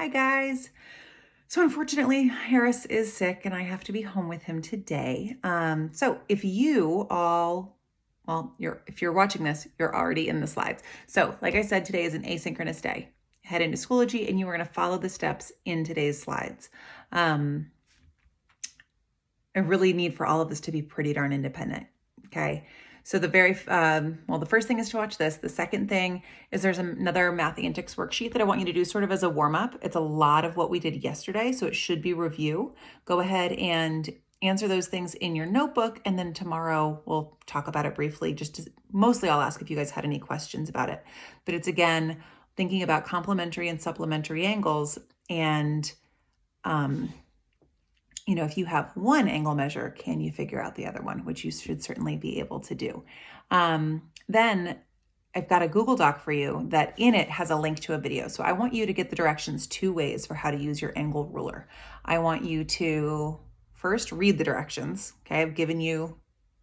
Hi guys. So unfortunately, Harris is sick and I have to be home with him today. So if you all, well, if you're watching this, you're already in the slides. So like I said, today is an asynchronous day. Head into Schoology and you are going to follow the steps in today's slides. I really need for all of this to be pretty darn independent. Okay. So the first thing is to watch this. The second thing is there's another Math Antics worksheet that I want you to do sort of as a warm up. It's a lot of what we did yesterday, so it should be review. Go ahead and answer those things in your notebook, and then tomorrow we'll talk about it briefly. Mostly I'll ask if you guys had any questions about it. But it's again, thinking about complementary and supplementary angles and if you have one angle measure, can you figure out the other one, which you should certainly be able to do. Then I've got a Google Doc for you that in it has a link to a video. So I want you to get the directions 2 ways for how to use your angle ruler. I want you to first read the directions. Okay, I've given you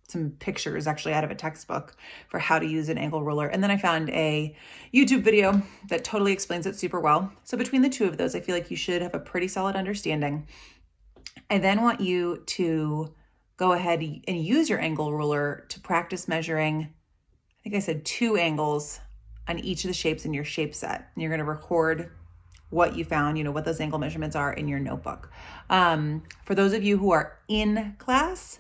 some pictures actually out of a textbook for how to use an angle ruler. And then I found a YouTube video that totally explains it super well. So between the two of those, I feel like you should have a pretty solid understanding. I then want you to go ahead and use your angle ruler to practice measuring, I think I said 2 angles on each of the shapes in your shape set. And you're going to record what you found, what those angle measurements are in your notebook. For those of you who are in class,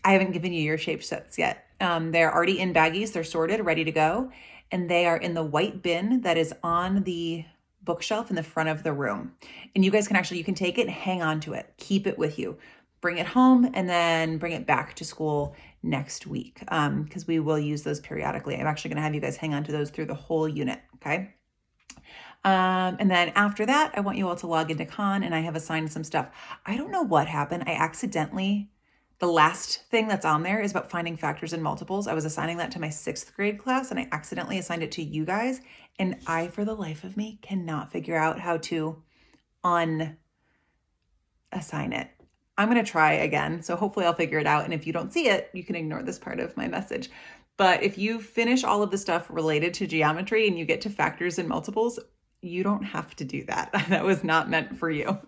I haven't given you your shape sets yet. They're already in baggies. They're sorted, ready to go. And they are in the white bin that is on the bookshelf in the front of the room. And you guys you can take it and hang on to it. Keep it with you. Bring it home and then bring it back to school next week because we will use those periodically. I'm actually going to have you guys hang on to those through the whole unit, okay? And then after that, I want you all to log into Khan and I have assigned some stuff. I don't know what happened. The last thing that's on there is about finding factors and multiples. I was assigning that to my 6th grade class and I accidentally assigned it to you guys. And I, for the life of me, cannot figure out how to unassign it. I'm going to try again. So hopefully I'll figure it out. And if you don't see it, you can ignore this part of my message. But if you finish all of the stuff related to geometry and you get to factors and multiples, you don't have to do that. That was not meant for you.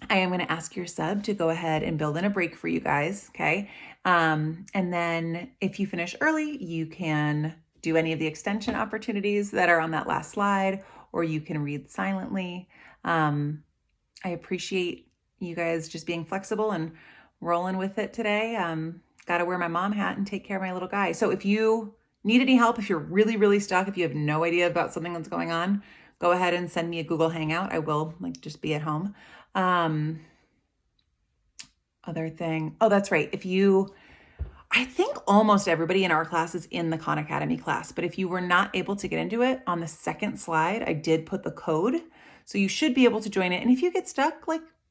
I am going to ask your sub to go ahead and build in a break for you guys, okay? And then if you finish early, you can do any of the extension opportunities that are on that last slide, or you can read silently. I appreciate you guys just being flexible and rolling with it today. Got to wear my mom hat and take care of my little guy. So if you need any help, if you're really, really stuck, if you have no idea about something that's going on, go ahead and send me a Google Hangout. I will just be at home. Other thing. Oh, that's right. I think almost everybody in our class is in the Khan Academy class, but if you were not able to get into it, on the second slide, I did put the code. So you should be able to join it. And if you get stuck,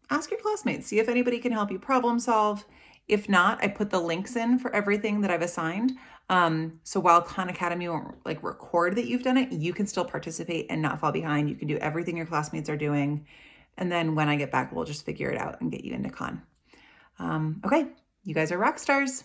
ask your classmates, see if anybody can help you problem solve. If not, I put the links in for everything that I've assigned. So while Khan Academy won't record that you've done it, you can still participate and not fall behind. You can do everything your classmates are doing. And then when I get back, we'll just figure it out and get you into Khan. Okay, you guys are rock stars.